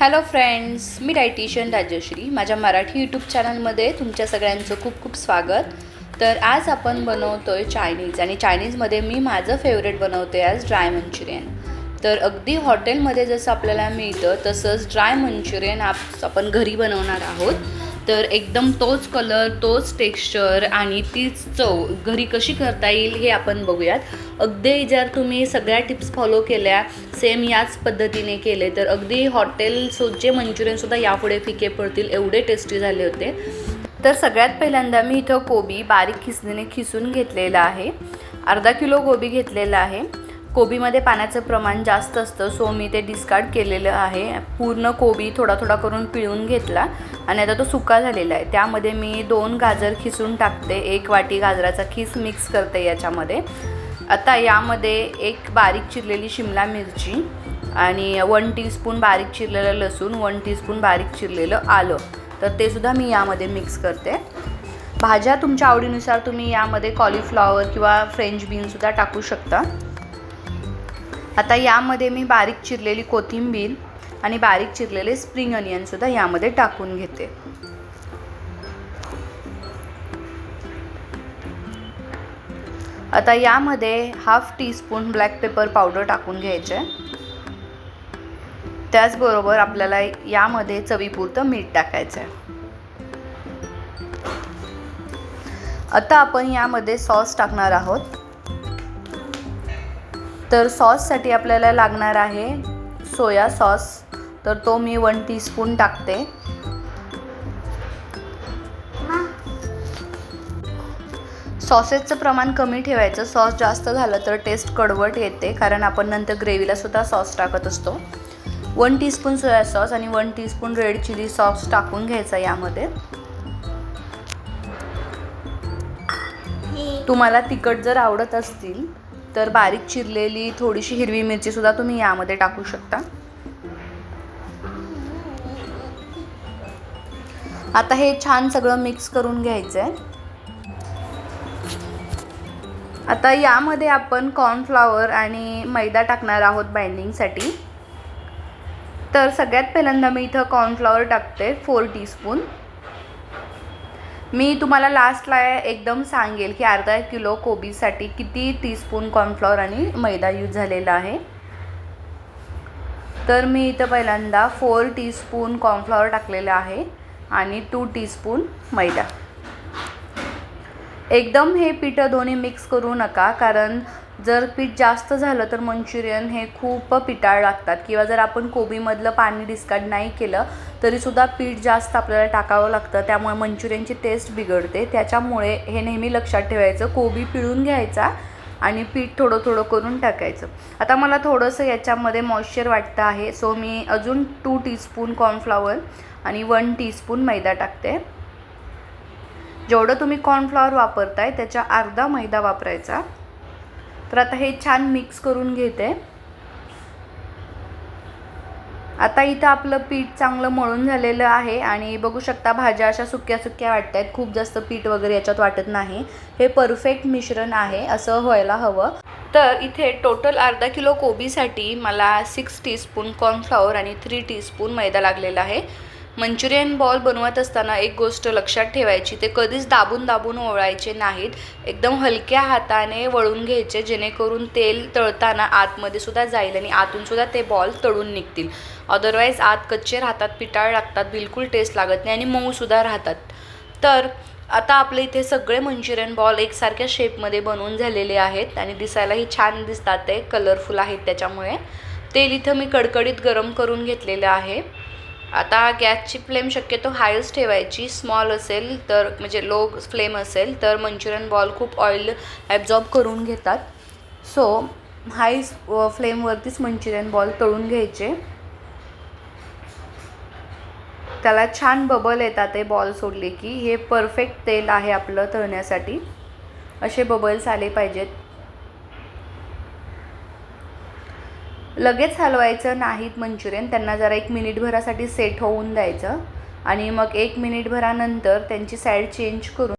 Hello friends, मी dietitian Rajshri. माझ्या Marathi YouTube चॅनलमध्ये तुमच्या सगळ्यांचं खूप खूप स्वागत. तर आज आपण बनवतो आहे चायनीज, आणि चायनीजमध्ये मी माझं फेवरेट बनवते आज ड्राय मंचुरियन. तर अगदी हॉटेलमध्ये जसं आपल्याला मिळतं तसंच ड्राय मंचुरियन आपण घरी बनवणार आहोत. तर एकदम तोच कलर, तोच टेक्स्चर आणि तीच चव घरी कशी करता येईल हे आपण बघूयात. अगदी जर तुम्ही सगळ्या टिप्स फॉलो केल्या, सेम याच पद्धतीने केले, तर अगदी हॉटेलचे मंचुरियनसुद्धा यापुढे फिके पडतील, एवढे टेस्टी झाले होते. तर सगळ्यात पहिल्यांदा मी इथं कोबी बारीक खिसून घेतलेला आहे. अर्धा किलो कोबी घेतलेला आहे. कोबीमध्ये पाण्याचं प्रमाण जास्त असतं, सो मी ते डिस्कार्ड केलेलं आहे. पूर्ण कोबी थोडा थोडा करून पिळून घेतला आणि आता तो सुका झालेला आहे. त्यामध्ये मी 2 गाजर खिसून टाकते. 1 वाटी गाजराचा खीस मिक्स करते याच्यामध्ये. आता यामध्ये 1 बारीक चिरलेली शिमला मिरची आणि 1 टीस्पून बारीक चिरलेलं लसूण, 1 टीस्पून बारीक चिरलेलं आलं, तर ते सुद्धा मी यामध्ये मिक्स करते. भाज्या तुमच्या आवडीनुसार तुम्ही यामध्ये कॉलीफ्लॉवर किंवा फ्रेंच बीनसुद्धा टाकू शकता. आता यामध्ये मी बारीक चिरलेली कोथिंबीर आणि बारीक चिरलेले स्प्रिंग अनियनसुद्धा यामध्ये टाकून घेते. आता यामध्ये 1/2 टीस्पून ब्लॅक पेपर पावडर टाकून घ्यायचे. त्याचबरोबर आपल्याला यामध्ये चवीपुरतं मीठ टाकायचं आहे. आता आपण यामध्ये सॉस टाकणार आहोत. तर सॉससाठी आपल्याला लागणार आहे सोया सॉस, तर तो मी 1 टीस्पून टाकते. सॉसेसचं प्रमाण कमी ठेवायचं. सॉस जास्त झालं तर टेस्ट कडवट येते, कारण आपण नंतर ग्रेव्हीला सुद्धा सॉस टाकत असतो. 1 टीस्पून सोया सॉस आणि 1 टीस्पून रेड चिली सॉस टाकून घ्यायचा यामध्ये. तुम्हाला तिखट जर आवडत असतील तर बारीक चिरलेली थोडीशी हिरवी मिरचीसुद्धा तुम्ही यामध्ये टाकू शकता. आता हे छान सगळं मिक्स करून घ्यायचं आहे. आता यामध्ये आपण कॉर्नफ्लॉवर आणि मैदा टाकणार आहोत बाइंडिंगसाठी. तर सगळ्यात पहिल्यांदा मी इथं कॉर्नफ्लॉवर टाकते 4 टीस्पून. मी तुम्हाला लास्टला एकदम सांगेल की अर्धा किलो कोबीसाठी किती टीस्पून कॉर्नफ्लॉवर आणि मैदा यूज झालेला आहे. तर मी इथं पहिल्यांदा 4 टीस्पून कॉर्नफ्लॉवर टाकलेला आहे आणि 2 टीस्पून मैदा. एकदम हे पीठ दोन्ही मिक्स करू नका, कारण जर पीठ जास्त झालं तर मंचुरियन हे खूप पिटाळ लागतात, किंवा जर आपण कोबीमधलं पाणी डिस्कार्ड नाही केलं तरीसुद्धा पीठ जास्त आपल्याला टाकावं लागतं, त्यामुळे मंचुरियनची टेस्ट बिघडते. त्याच्यामुळे हे नेहमी लक्षात ठेवायचं, कोबी पिळून घ्यायचा आणि पीठ थोडं थोडं करून टाकायचं. आता मला थोडंसं याच्यामध्ये मॉइश्चर वाटतं आहे, सो मी अजून 2 टीस्पून कॉर्नफ्लॉवर आणि 1 टीस्पून मैदा टाकते. जेवढं तुम्ही कॉर्नफ्लॉवर वापरताय त्याच्या अर्धा मैदा वापरायचा. तर आता हे छान मिक्स करून घेते. आता इथं आपलं पीठ चांगलं मळून झालेलं आहे आणि बघू शकता भाज्या अशा सुक्या सुक्या वाटत आहेत. खूप जास्त पीठ वगैरे याच्यात वाटत नाही. हे परफेक्ट मिश्रण आहे, असं व्हायला हवं. तर इथे टोटल अर्धा किलो कोबीसाठी मला 6 टीस्पून कॉर्नफ्लॉवर आणि 3 टीस्पून मैदा लागलेला आहे. मंचुरियन बॉल बनवत असताना एक गोष्ट लक्षात ठेवायची, ते कधीच दाबून दाबून वळायचे नाहीत. एकदम हलक्या हाताने वळून घ्यायचे, जेणेकरून तेल तळताना आतमध्ये सुद्धा जाईल आणि आतून सुद्धा ते बॉल तळून निघतील. अदरवाईज आत कच्चे राहतात, पिटाळ लागतात, बिलकुल टेस्ट लागत नाही आणि मऊसुद्धा राहतात. तर आता आपले इथे सगळे मंचुरियन बॉल एकसारख्या शेपमध्ये बनवून झालेले आहेत आणि दिसायलाही छान दिसतात, ते कलरफुल आहेत. त्याच्यामुळे तेल इथं मी कडकडीत गरम करून घेतलेलं आहे. आता गॅसची फ्लेम शक्यतो हायच ठेवायची. स्मॉल असेल तर, म्हणजे लो फ्लेम असेल तर मंचुरियन बॉल खूप ऑइल ॲब्झॉर्ब करून घेतात. सो हाय फ्लेमवरतीच मंचुरियन बॉल तळून घ्यायचे. त्याला छान बबल येतात, ते बॉल सोडले की. हे परफेक्ट तेल आहे आपलं तळण्यासाठी. असे बबल्स आले पाहिजेत. लगेच हलवायचं नाहीत मंचुरियन, त्यांना जरा 1 मिनिटभरासाठी सेट होऊन द्यायचं आणि मग 1 मिनिटभरानंतर त्यांची साईड चेंज करून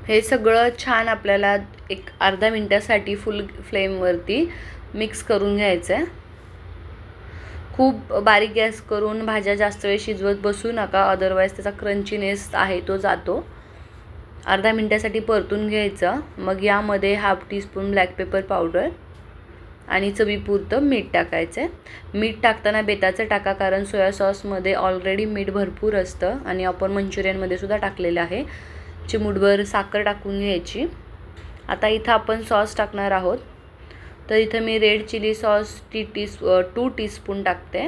हे सगळं छान आपल्याला एक अर्धा मिनटासाठी फुल फ्लेमवरती मिक्स करून घ्यायचं आहे. खूप बारीक गॅस करून भाज्या जास्त वेळ शिजवत बसू नका, अदरवाईज त्याचा क्रंचीनेस आहे तो जातो. अर्धा मिनटासाठी परतून घ्यायचं. मग यामध्ये 1/2 टीस्पून ब्लॅक पेपर पावडर आणि चवीपुरतं मीठ टाकायचं आहे. मीठ टाकताना बेताचं टाका, कारण सोया सॉसमध्ये ऑलरेडी मीठ भरपूर असतं आणि आपण मंचुरियनमध्ये सुद्धा टाकलेलं आहे. चिमूटभर साखर टाकून घ्यायची. आता इथं आपण सॉस टाकणार आहोत. तर इथं मी रेड चिली सॉस 2 टीस्पून टाकते.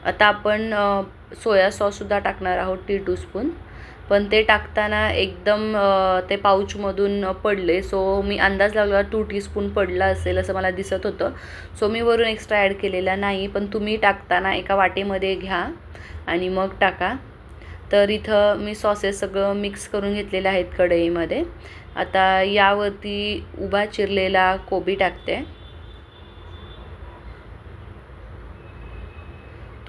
आता आपण सोया सॉससुद्धा टाकणार आहोत 2 स्पून. पण ते टाकताना एकदम ते पाऊचमधून पडले, सो मी अंदाज लावला 2 टीस्पून पडला असेल असं मला दिसत होतं. सो मी वरून एक्स्ट्रा ॲड केलेला नाही, पण तुम्ही टाकताना एका वाटीमध्ये घ्या आणि मग टाका. तर इथं मी सॉसेस सगळं मिक्स करून घेतलेले आहेत कढईमध्ये. आता यावरती उभा चिरलेला कोबी टाकते.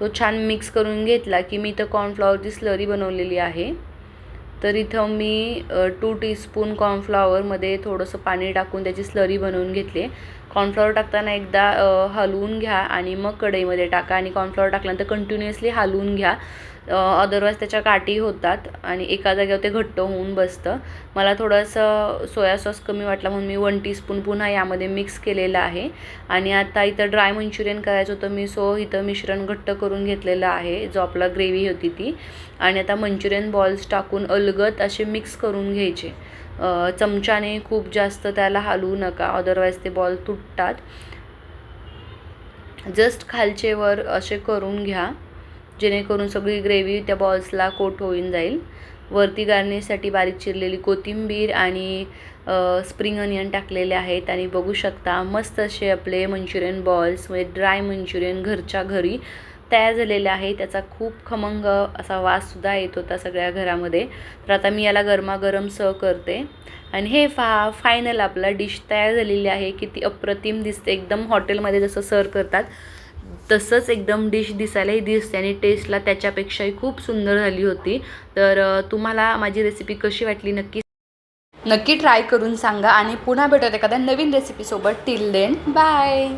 तो छान मिक्स करून घेतला की मी इथं कॉर्नफ्लॉवरची स्लरी बनवलेली आहे. तर इथं मी 2 टीस्पून कॉर्नफ्लॉवरमध्ये थोडंसं पाणी टाकून त्याची स्लरी बनवून घेतली. कॉर्नफ्लॉवर टाकताना एकदा हलवून घ्या आणि मग कढईमध्ये टाका आणि कॉर्नफ्लॉवर टाकल्यानंतर कंटिन्युअसली हलवून घ्या, अदरवाईज त्याच्या काठी होतात आणि एका जागेवर ते घट्ट होऊन बसतं. मला थोडंसं सोया सॉस कमी वाटला म्हणून मी 1 टीस्पून पुन्हा यामध्ये मिक्स केलेलं आहे. आणि आता इथं ड्राय मंचुरियन करायचं होतं मी, सो इथं मिश्रण घट्ट करून घेतलेलं आहे, जो आपला ग्रेव्ही होती ती. आणि आता मंचुरियन बॉल्स टाकून अलगद असे मिक्स करून घ्यायचे. चमच्याने खूप जास्त त्याला हलवू नका, अदरवाईज ते बॉल तुटतात. जस्ट खालचे वर असे करून घ्या, जेणेकरून सगळी ग्रेव्ही त्या बॉल्सला कोट होऊन जाईल. वरती गार्निशसाठी बारीक चिरलेली कोथिंबीर आणि स्प्रिंग अनियन टाकलेले आहेत. आणि बघू शकता मस्त असे आपले मंचुरियन बॉल्स म्हणजे ड्राय मंचुरियन घरच्या घरी तयार झालेले आहे. त्याचा खूप खमंग असा वाससुद्धा येत होता सगळ्या घरामध्ये. तर आता मी याला गरमागरम सर्व करते. आणि हे फायनल आपला डिश तयार झालेली आहे. किती अप्रतिम दिसते, एकदम हॉटेलमध्ये जसं सर्व करतात तसंच एकदम डिश दिसायलाही दिसते आणि टेस्टला त्याच्यापेक्षाही खूप सुंदर झाली होती. तर तुम्हाला माझी रेसिपी कशी वाटली नक्की ट्राय करून सांगा आणि पुन्हा भेटूयात एखाद्या नवीन रेसिपीसोबत. Till then bye.